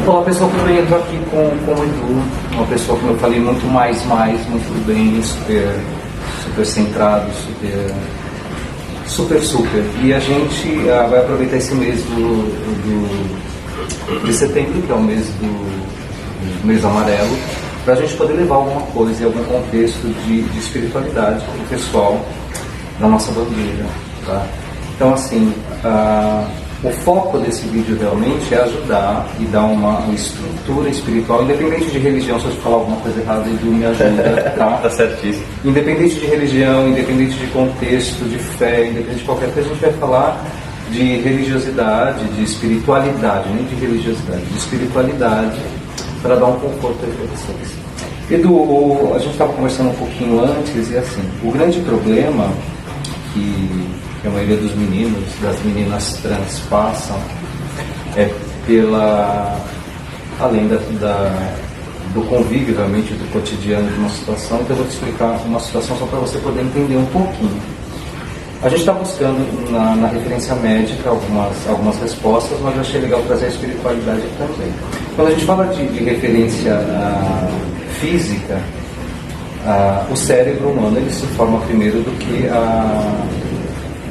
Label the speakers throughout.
Speaker 1: Olá pessoal, tudo bem? Eu estou aqui com o Edu, uma pessoa, como eu falei, muito muito bem, super centrado, super. E a gente vai aproveitar esse mês de setembro, que é o mês mês amarelo, para a gente poder levar alguma coisa, algum contexto de espiritualidade para o pessoal da nossa bandeira, tá? Então, assim, o foco desse vídeo realmente é ajudar e dar uma estrutura espiritual, independente de religião. Se eu falar alguma coisa errada, Edu me ajuda, tá?
Speaker 2: Tá certíssimo.
Speaker 1: Independente de religião, independente de contexto, de fé, independente de qualquer coisa, a gente vai falar de religiosidade, de espiritualidade, nem de religiosidade, de espiritualidade, para dar um conforto aí para vocês. Edu, a gente estava conversando um pouquinho antes, e assim, o grande problema que a maioria dos meninos, das meninas trans passam é além do convívio realmente do cotidiano de uma situação. Então eu vou te explicar uma situação só para você poder entender um pouquinho. A gente está buscando na referência médica algumas respostas, mas eu achei legal trazer a espiritualidade também. Quando a gente fala de referência física, o cérebro humano ele se forma primeiro do que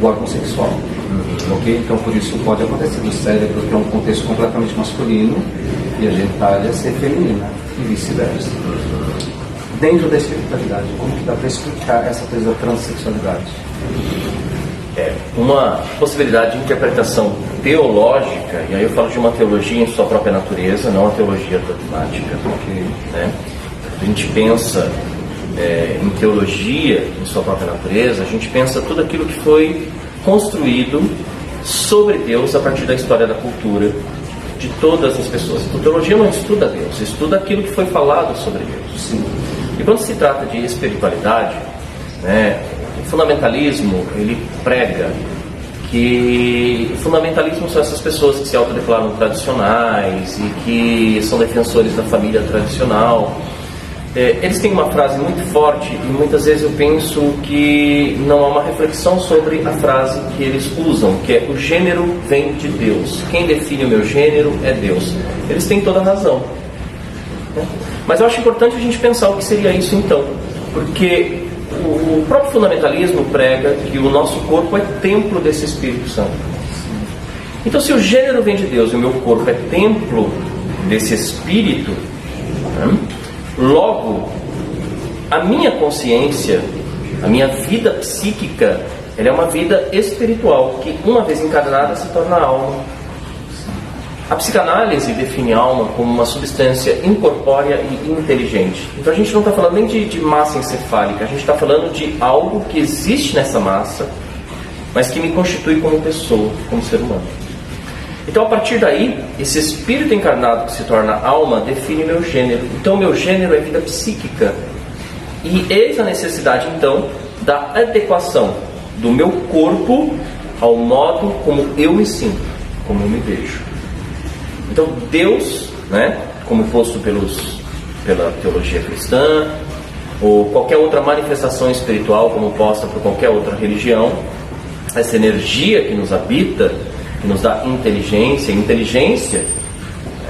Speaker 1: o órgão sexual, ok? Então por isso pode acontecer do cérebro, que é um contexto completamente masculino, e a genitália ser feminina, e vice-versa. Dentro da espiritualidade, como que dá para explicar essa coisa da transexualidade?
Speaker 2: Uma possibilidade de interpretação teológica, e aí eu falo de uma teologia em sua própria natureza, não uma teologia dogmática,
Speaker 1: Okay.
Speaker 2: Né? A gente pensa em teologia em sua própria natureza, a gente pensa tudo aquilo que foi construído sobre Deus a partir da história da cultura de todas as pessoas. Então, teologia não estuda Deus, estuda aquilo que foi falado sobre Deus.
Speaker 1: Sim.
Speaker 2: E quando se trata de espiritualidade, né, o fundamentalismo ele prega que o fundamentalismo são essas pessoas que se autodeclaram tradicionais e que são defensores da família tradicional. Eles têm uma frase muito forte e muitas vezes eu penso que não há uma reflexão sobre a frase que eles usam, que é: o gênero vem de Deus, quem define o meu gênero é Deus. Eles têm toda a razão, né? Mas eu acho importante a gente pensar o que seria isso então, porque o próprio fundamentalismo prega que o nosso corpo é templo desse Espírito Santo. Então, se o gênero vem de Deus e o meu corpo é templo desse Espírito, né? Logo, a minha consciência, a minha vida psíquica, ela é uma vida espiritual, que uma vez encarnada se torna alma. A psicanálise define a alma como uma substância incorpórea e inteligente. Então a gente não está falando nem de massa encefálica, a gente está falando de algo que existe nessa massa, mas que me constitui como pessoa, como ser humano. Então, a partir daí, esse espírito encarnado que se torna alma define meu gênero. Então, meu gênero é vida psíquica. E eis a necessidade, então, da adequação do meu corpo ao modo como eu me sinto, como eu me vejo. Então, Deus, né, como posto pela teologia cristã, ou qualquer outra manifestação espiritual, como posta por qualquer outra religião, essa energia que nos habita, que nos dá inteligência,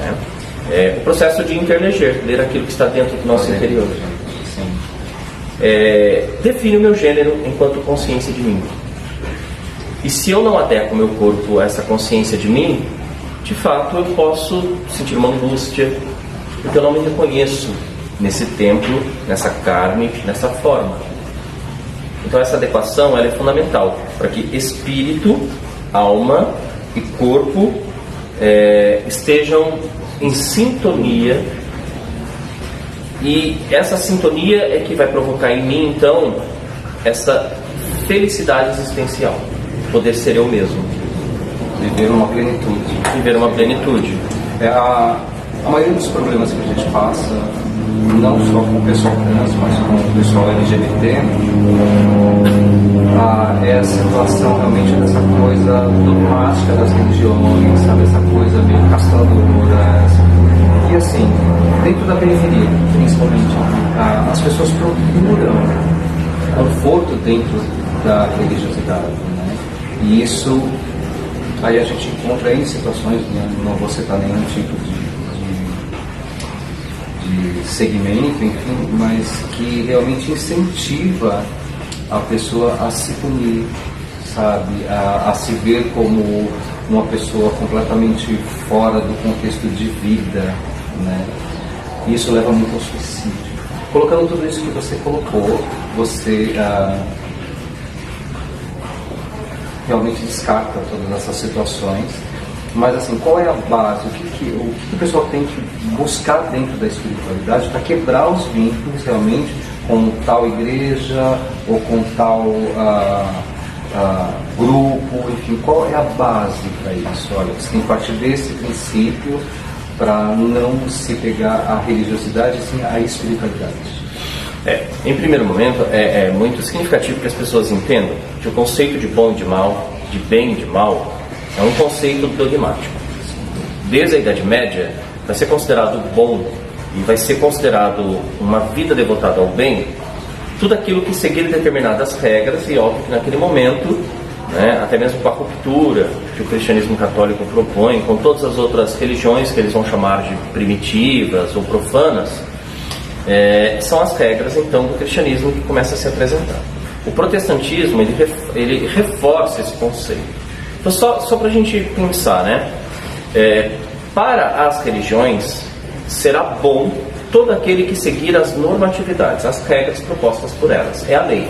Speaker 2: né, é o processo de interleger, ler aquilo que está dentro do nosso interior. Define o meu gênero enquanto consciência de mim. E se eu não adequo o meu corpo a essa consciência de mim, de fato eu posso sentir uma angústia, porque eu não me reconheço nesse templo, nessa carne, nessa forma. Então essa adequação ela é fundamental para que espírito, alma e corpo estejam em sintonia, e essa sintonia é que vai provocar em mim então essa felicidade existencial, poder ser eu mesmo,
Speaker 1: Viver uma plenitude. A maioria dos problemas que a gente passa, não só com o pessoal trans, mas com o pessoal LGBT, é a situação realmente dessa coisa dogmática das religiões, sabe? Essa coisa meio castradora. E assim, dentro da periferia, principalmente, as pessoas procuram conforto dentro da religiosidade, né? E isso, aí a gente encontra em situações, né? Não vou citar nenhum tipo de segmento, enfim, mas que realmente incentiva a pessoa a se punir, sabe, a se ver como uma pessoa completamente fora do contexto de vida, né? E isso leva muito ao suicídio. Colocando tudo isso que você colocou, você realmente descarta todas essas situações. Mas assim, qual é a base? O que o pessoal tem que buscar dentro da espiritualidade para quebrar os vínculos realmente com tal igreja ou com tal grupo, enfim, qual é a base para isso? Olha, você tem que partir desse princípio para não se pegar à religiosidade, sim à espiritualidade.
Speaker 2: Em primeiro momento, é muito significativo que as pessoas entendam que o conceito de bom e de mal, de bem e de mal, é um conceito dogmático. Desde a Idade Média, vai ser considerado bom e vai ser considerado uma vida devotada ao bem tudo aquilo que seguir determinadas regras, e óbvio que naquele momento, né, até mesmo com a ruptura que o cristianismo católico propõe com todas as outras religiões que eles vão chamar de primitivas ou profanas, são as regras então do cristianismo que começa a se apresentar. O protestantismo ele reforça esse conceito. Então, só para a gente pensar, né? Para as religiões, será bom todo aquele que seguir as normatividades, as regras propostas por elas. É a lei.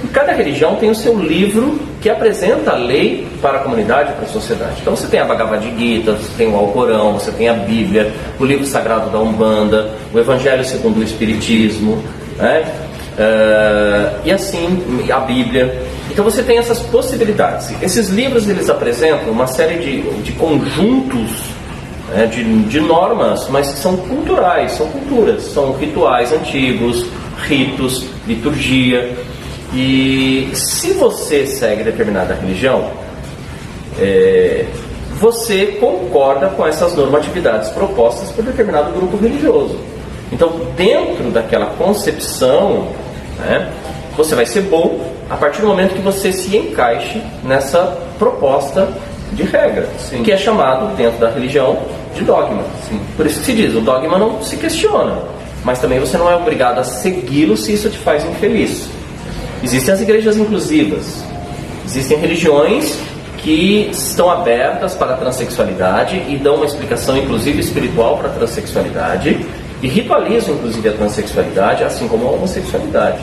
Speaker 2: E cada religião tem o seu livro que apresenta a lei para a comunidade e para a sociedade. Então você tem a Bhagavad Gita, você tem o Alcorão, você tem a Bíblia, o livro sagrado da Umbanda, o Evangelho segundo o Espiritismo, né? E assim a Bíblia. Então você tem essas possibilidades. Esses livros eles apresentam uma série de conjuntos, né, de normas, mas que são culturais, são culturas, são rituais antigos, ritos, liturgia. E se você segue determinada religião, você concorda com essas normatividades propostas por determinado grupo religioso. Então, dentro daquela concepção, né, você vai ser bom a partir do momento que você se encaixe nessa proposta de regra, sim, que é chamado, dentro da religião, de dogma. Sim. Por isso que se diz, o dogma não se questiona, mas também você não é obrigado a segui-lo se isso te faz infeliz. Existem as igrejas inclusivas, existem religiões que estão abertas para a transexualidade e dão uma explicação inclusive espiritual para a transexualidade e ritualizam inclusive a transexualidade, assim como a homossexualidade,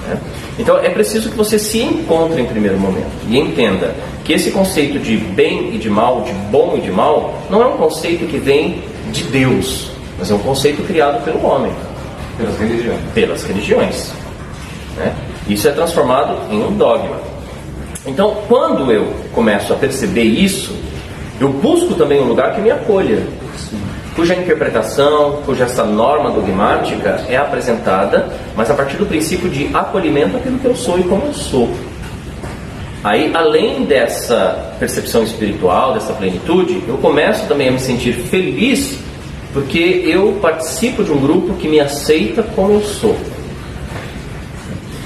Speaker 2: né? Então é preciso que você se encontre em primeiro momento e entenda que esse conceito de bem e de mal, de bom e de mal, não é um conceito que vem de Deus, mas é um conceito criado pelo homem, pelas religiões, né? Isso é transformado em um dogma. Então, quando eu começo a perceber isso, eu busco também um lugar que me acolha, cuja interpretação, cuja essa norma dogmática é apresentada, mas a partir do princípio de acolhimento àquilo que eu sou e como eu sou. Aí, além dessa percepção espiritual, dessa plenitude, eu começo também a me sentir feliz porque eu participo de um grupo que me aceita como eu sou.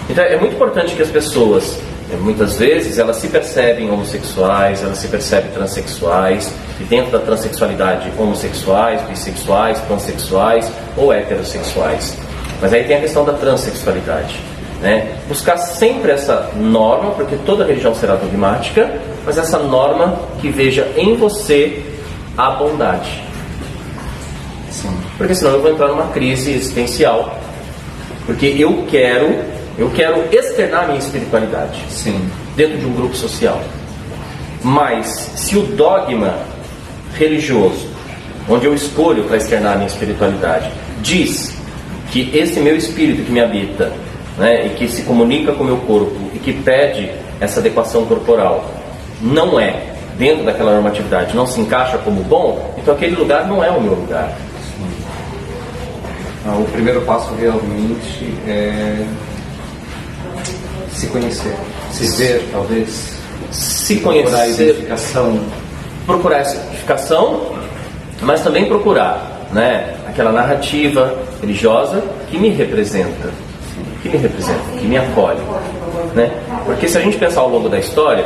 Speaker 2: Então é muito importante que as pessoas, muitas vezes, elas se percebem homossexuais, elas se percebem transexuais, e dentro da transexualidade, homossexuais, bissexuais, pansexuais ou heterossexuais. Mas aí tem a questão da transexualidade, né? Buscar sempre essa norma, porque toda religião será dogmática, mas essa norma que veja em você a bondade. Sim. Porque senão eu vou entrar numa crise existencial, porque eu quero externar minha espiritualidade, sim, dentro de um grupo social. Mas se o dogma religioso, onde eu escolho para externar minha espiritualidade, diz que esse meu espírito que me habita, né, e que se comunica com o meu corpo e que pede essa adequação corporal, não é dentro daquela normatividade, não se encaixa como bom, então aquele lugar não é o meu lugar.
Speaker 1: O primeiro passo realmente é se conhecer, se ver, talvez,
Speaker 2: se conhecer, procurar essa identificação, mas também procurar, né, aquela narrativa religiosa que me representa, que me acolhe, né? Porque se a gente pensar ao longo da história,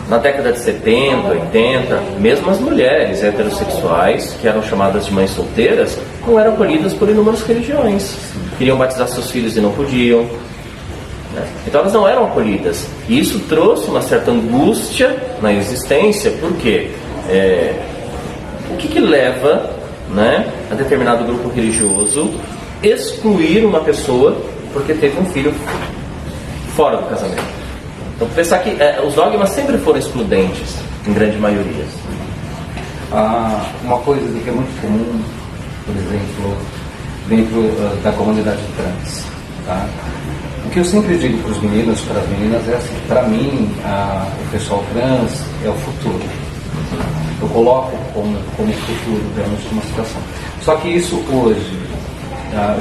Speaker 2: Na década de 70, 80, mesmo as mulheres heterossexuais, que eram chamadas de mães solteiras, não eram acolhidas por inúmeras religiões. Queriam batizar seus filhos e não podiam. Então elas não eram acolhidas. E isso trouxe uma certa angústia na existência, porque o que leva, né, a determinado grupo religioso excluir uma pessoa porque teve um filho fora do casamento? Então pensar que os dogmas sempre foram excludentes, em grande maioria.
Speaker 1: Uma coisa que é muito comum, por exemplo, dentro da comunidade trans, tá? O que eu sempre digo para os meninos, para as meninas, é assim: para mim, o pessoal trans é o futuro. Eu coloco como futuro dentro de uma situação. Só que isso hoje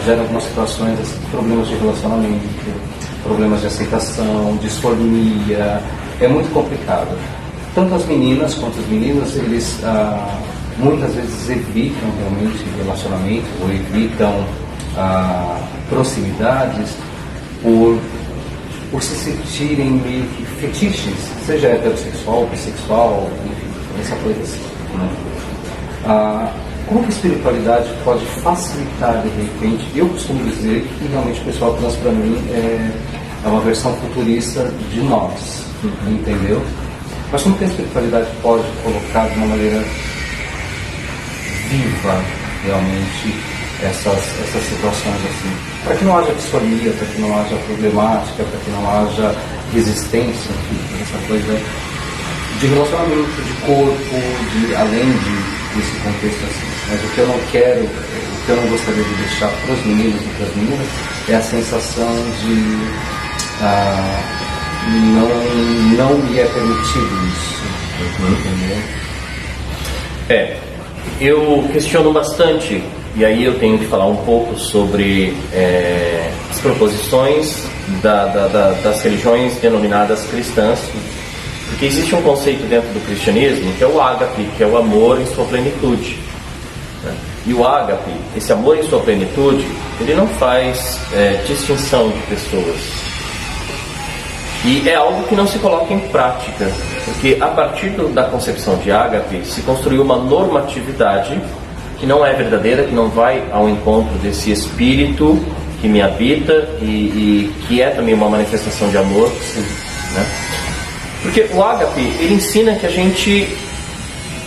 Speaker 1: gera algumas situações, assim, problemas de relacionamento, problemas de aceitação, disformia. É muito complicado. Tanto as meninas quanto os meninos, eles muitas vezes evitam realmente relacionamento ou evitam proximidades por se sentirem meio que fetiches, seja heterossexual, bissexual, enfim, essa coisa assim, né? Como que a espiritualidade pode facilitar, de repente? Eu costumo dizer que realmente o pessoal trans, para mim, é uma versão futurista de nós, entendeu? Mas como que a espiritualidade pode colocar de uma maneira viva, realmente, essas situações assim? Para que não haja disfonia, para que não haja problemática, para que não haja resistência, enfim, essa coisa de relacionamento, de corpo, além desse contexto assim. Mas o que eu não quero, o que eu não gostaria de deixar para os meninos e para as meninas é a sensação de não me é permitido isso, entendeu?
Speaker 2: Eu questiono bastante, e aí eu tenho que falar um pouco sobre as proposições das religiões denominadas cristãs, porque existe um conceito dentro do cristianismo que é o ágape, que é o amor em sua plenitude. E o ágape, esse amor em sua plenitude, ele não faz distinção de pessoas. E é algo que não se coloca em prática, porque a partir da concepção de ágape se construiu uma normatividade que não é verdadeira, que não vai ao encontro desse espírito que me habita e que é também uma manifestação de amor, né? Porque o ágape, ele ensina que a gente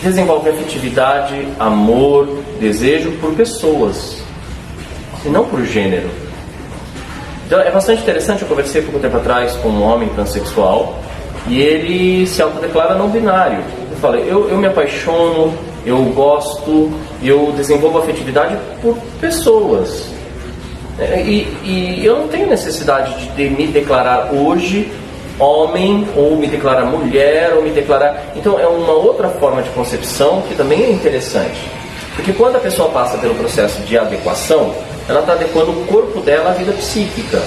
Speaker 2: desenvolve afetividade, amor, desejo por pessoas, e não por gênero. Então é bastante interessante. Eu conversei pouco tempo atrás com um homem transexual e ele se autodeclara não binário. Eu falei, eu me apaixono, eu gosto, eu desenvolvo afetividade por pessoas. E eu não tenho necessidade de me declarar hoje homem, ou me declarar mulher, ou me declarar... Então é uma outra forma de concepção que também é interessante. Porque quando a pessoa passa pelo processo de adequação, ela está adequando o corpo dela à vida psíquica.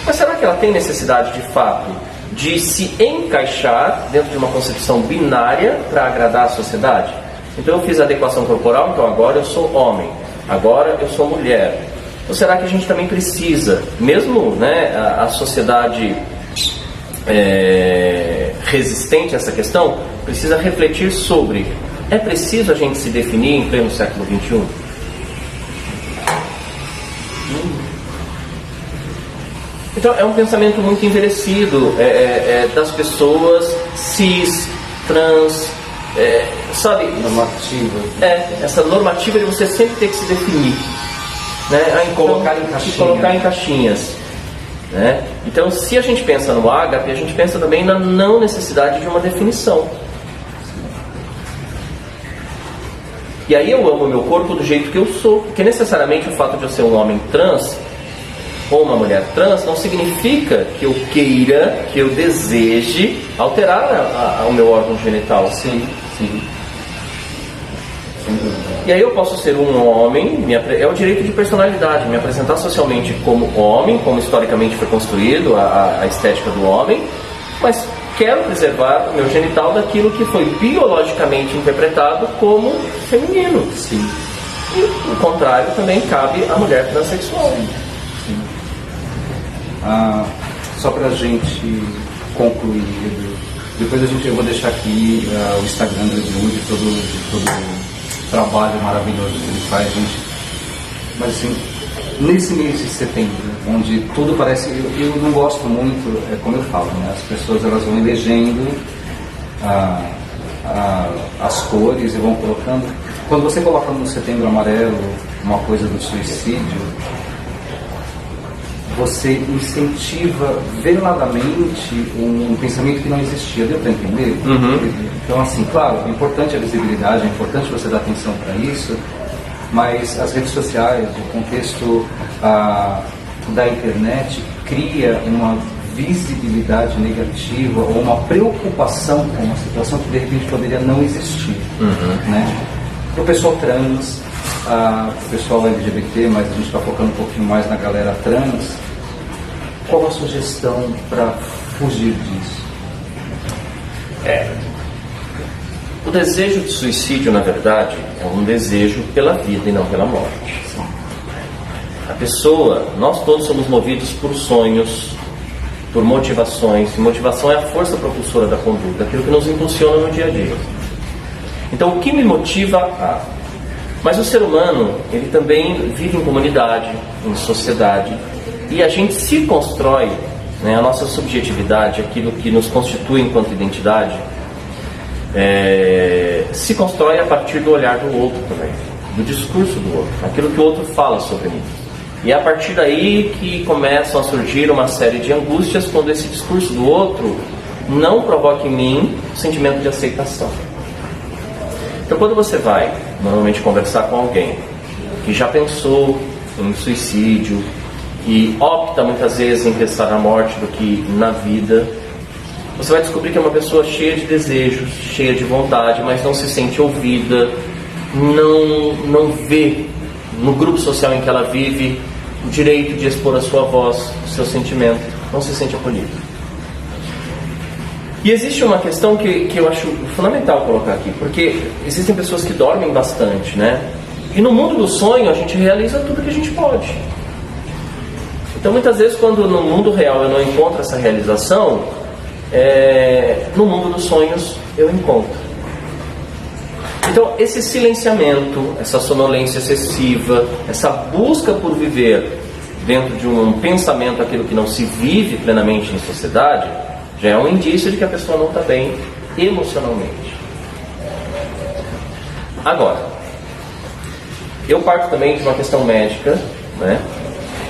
Speaker 2: Mas será que ela tem necessidade, de fato, de se encaixar dentro de uma concepção binária para agradar a sociedade? Então eu fiz a adequação corporal, então agora eu sou homem, agora eu sou mulher. Ou será que a gente também precisa, mesmo, né, a sociedade resistente a essa questão, precisa refletir sobre: é preciso a gente se definir em pleno século XXI? Então é um pensamento muito envelhecido, das pessoas cis, trans, sabe?
Speaker 1: Normativa.
Speaker 2: Essa normativa de você sempre ter que se definir, né? Colocar em caixinhas. Né? Então, se a gente pensa no ágape, a gente pensa também na não necessidade de uma definição. E aí eu amo o meu corpo do jeito que eu sou, porque necessariamente o fato de eu ser um homem trans ou uma mulher trans não significa que eu queira, que eu deseje alterar o meu órgão genital.
Speaker 1: Sim.
Speaker 2: E aí eu posso ser um homem, é o direito de personalidade, me apresentar socialmente como homem, como historicamente foi construído a estética do homem, mas quero preservar o meu genital daquilo que foi biologicamente interpretado como feminino.
Speaker 1: Sim.
Speaker 2: E o contrário também cabe à mulher transexual.
Speaker 1: Só para a gente concluir, Depois eu vou deixar aqui o Instagram do Edmundo, de todo o trabalho maravilhoso que ele faz, gente. Mas assim, nesse mês de setembro, onde tudo parece... Eu não gosto muito, é como eu falo, né? As pessoas elas vão elegendo as cores e vão colocando. Quando você coloca no Setembro Amarelo uma coisa do suicídio, você incentiva veladamente um pensamento que não existia. Deu para entender? Então, assim, claro, é importante a visibilidade, é importante você dar atenção para isso, mas as redes sociais, o contexto da internet cria uma visibilidade negativa ou uma preocupação com uma situação que de repente poderia não existir, né? Para o pessoal trans, o pessoal LGBT, mas a gente está focando um pouquinho mais na galera trans, qual a sugestão para fugir disso?
Speaker 2: O desejo de suicídio, na verdade, é um desejo pela vida e não pela morte. A pessoa, nós todos somos movidos por sonhos, por motivações. E motivação é a força propulsora da conduta, aquilo que nos impulsiona no dia a dia. Então, o que me motiva Mas o ser humano, ele também vive em comunidade, em sociedade, e a gente se constrói, né, a nossa subjetividade, aquilo que nos constitui enquanto identidade, se constrói a partir do olhar do outro também, do discurso do outro, aquilo que o outro fala sobre mim. E é a partir daí que começam a surgir uma série de angústias quando esse discurso do outro não provoca em mim o sentimento de aceitação. Então, quando você vai normalmente conversar com alguém que já pensou em suicídio e opta muitas vezes em pensar na morte do que na vida, você vai descobrir que é uma pessoa cheia de desejos, cheia de vontade, mas não se sente ouvida, não vê no grupo social em que ela vive o direito de expor a sua voz, o seu sentimento, não se sente acolhida. E existe uma questão que eu acho fundamental colocar aqui, porque existem pessoas que dormem bastante, né? E no mundo do sonho a gente realiza tudo que a gente pode. Então muitas vezes quando no mundo real eu não encontro essa realização, no mundo dos sonhos eu encontro. Então esse silenciamento, essa sonolência excessiva, essa busca por viver dentro de um pensamento, aquilo que não se vive plenamente em sociedade, já é um indício de que a pessoa não está bem emocionalmente. Agora, eu parto também de uma questão médica, né,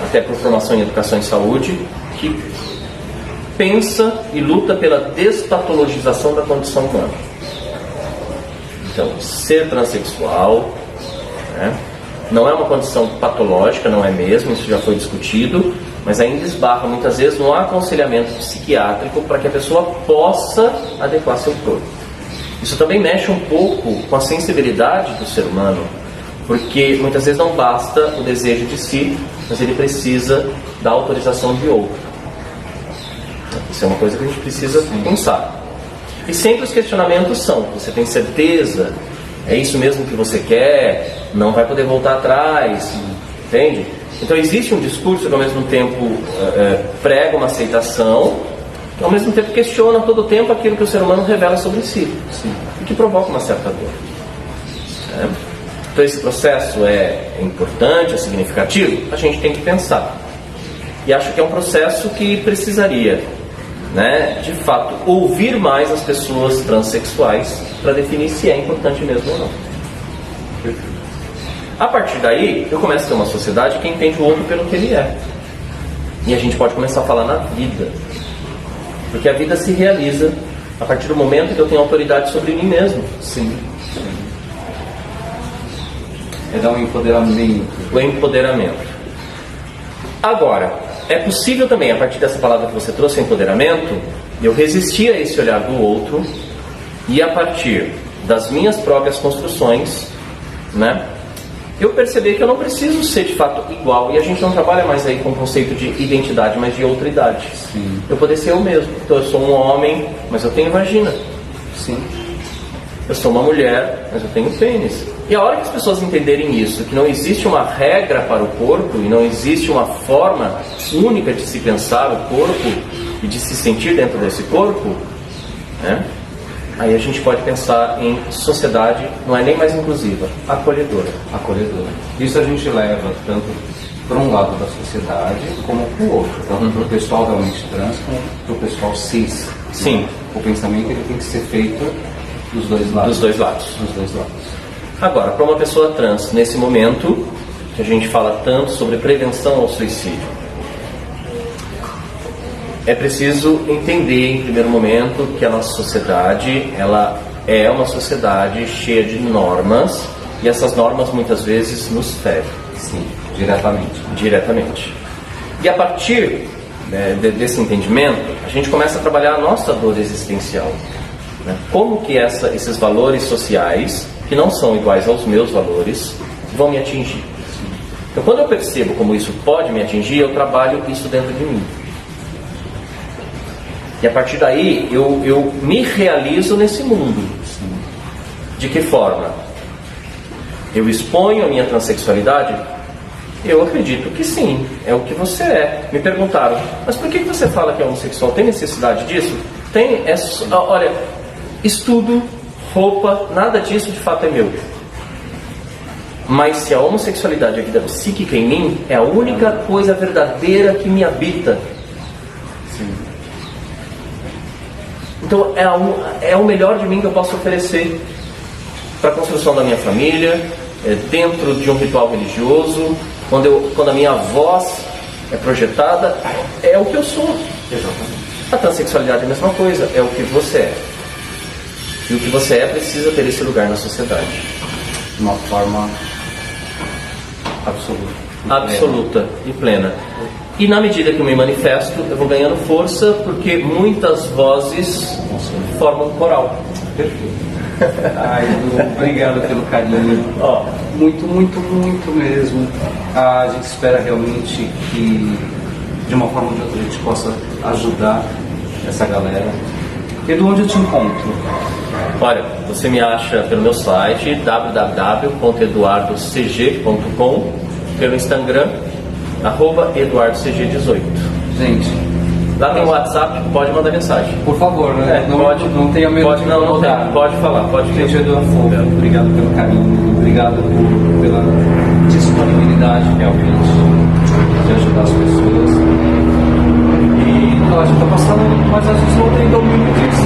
Speaker 2: até por formação em educação e saúde, que pensa e luta pela despatologização da condição humana. Então, ser transexual, né, não é uma condição patológica, não é mesmo, isso já foi discutido, mas ainda esbarra muitas vezes no aconselhamento psiquiátrico para que a pessoa possa adequar seu corpo. Isso também mexe um pouco com a sensibilidade do ser humano, porque muitas vezes não basta o desejo de si, mas ele precisa da autorização de outro. Isso é uma coisa que a gente precisa pensar. E sempre os questionamentos são: você tem certeza? É isso mesmo que você quer? Não vai poder voltar atrás? Entende? Então existe um discurso que ao mesmo tempo prega uma aceitação, que ao mesmo tempo questiona todo o tempo aquilo que o ser humano revela sobre si. Sim. E que provoca uma certa dor. Então esse processo é importante, é significativo? A gente tem que pensar. E acho que é um processo que precisaria, né, de fato, ouvir mais as pessoas transexuais para definir se é importante mesmo ou não. A partir daí, eu começo a ter uma sociedade que entende o outro pelo que ele é. E a gente pode começar a falar na vida. Porque a vida se realiza a partir do momento que eu tenho autoridade sobre mim mesmo.
Speaker 1: Sim. É dar um empoderamento.
Speaker 2: O empoderamento. Agora, é possível também, a partir dessa palavra que você trouxe, empoderamento, eu resistir a esse olhar do outro e a partir das minhas próprias construções, né, eu perceber que eu não preciso ser de fato igual. E a gente não trabalha mais aí com o conceito de identidade, mas de outridade.
Speaker 1: Sim.
Speaker 2: Eu poder ser eu mesmo. Então eu sou um homem, mas eu tenho vagina.
Speaker 1: Sim.
Speaker 2: Eu sou uma mulher, mas eu tenho pênis. E a hora que as pessoas entenderem isso, que não existe uma regra para o corpo e não existe uma forma única de se pensar o corpo e de se sentir dentro desse corpo, né? Aí a gente pode pensar em sociedade, não é nem mais inclusiva, acolhedora.
Speaker 1: Acolhedora. Isso a gente leva tanto para um lado da sociedade como para o outro. Tanto para o pessoal realmente trans como para o pessoal cis.
Speaker 2: Sim.
Speaker 1: O pensamento ele tem que ser feito dos dois lados.
Speaker 2: Dos dois lados.
Speaker 1: Dos dois lados.
Speaker 2: Agora, para uma pessoa trans, nesse momento, que a gente fala tanto sobre prevenção ao suicídio, é preciso entender, em primeiro momento, que a nossa sociedade, ela é uma sociedade cheia de normas, e essas normas muitas vezes nos ferem.
Speaker 1: Sim, diretamente.
Speaker 2: Diretamente. E a partir, né, desse entendimento, a gente começa a trabalhar a nossa dor existencial. Né? Como que esses valores sociais, que não são iguais aos meus valores, vão me atingir. Então, quando eu percebo como isso pode me atingir, eu trabalho isso dentro de mim. E a partir daí, eu me realizo nesse mundo. De que forma? Eu exponho a minha transexualidade? Eu acredito que sim, é o que você é. Me perguntaram, mas por que você fala que é homossexual? Tem necessidade disso? Tem, olha, estudo, roupa, nada disso de fato é meu. Mas se a homossexualidade é vida psíquica em mim, é a única coisa verdadeira que me habita.
Speaker 1: Sim.
Speaker 2: Então é o melhor de mim que eu posso oferecer para a construção da minha família, dentro de um ritual religioso, quando a minha voz é projetada, é o que eu sou.
Speaker 1: Exatamente.
Speaker 2: A transexualidade é a mesma coisa, é o que você é. E o que você é precisa ter esse lugar na sociedade.
Speaker 1: De uma forma absoluta.
Speaker 2: Absoluta e plena. E na medida que eu me manifesto, eu vou ganhando força, porque muitas vozes formam um coral.
Speaker 1: Perfeito. Ai, Edu, obrigado pelo carinho. Muito, muito, muito mesmo. A gente espera realmente que, de uma forma ou de outra, a gente possa ajudar essa galera. Edu, onde eu te encontro?
Speaker 2: Olha, você me acha pelo meu site www.eduardocg.com, pelo Instagram @eduardocg18.
Speaker 1: Gente,
Speaker 2: lá tem o WhatsApp, pode mandar mensagem.
Speaker 1: por favor, né? Não tenha medo de incomodar.
Speaker 2: Pode falar, pode.
Speaker 1: Gente, Edu, obrigado pelo carinho, obrigado pela disponibilidade realmente de ajudar as pessoas. E a gente está passando, mas a gente não tem domínio disso.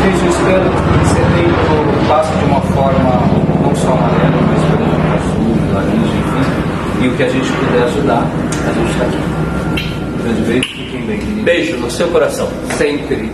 Speaker 1: Gente, eu espero que setembro passe de uma forma não só amarela, mas pelo azul, laranja, enfim. E o que a gente puder ajudar, a gente está aqui. Um grande beijo, fiquem bem.
Speaker 2: Beijo no seu coração.
Speaker 1: Sempre.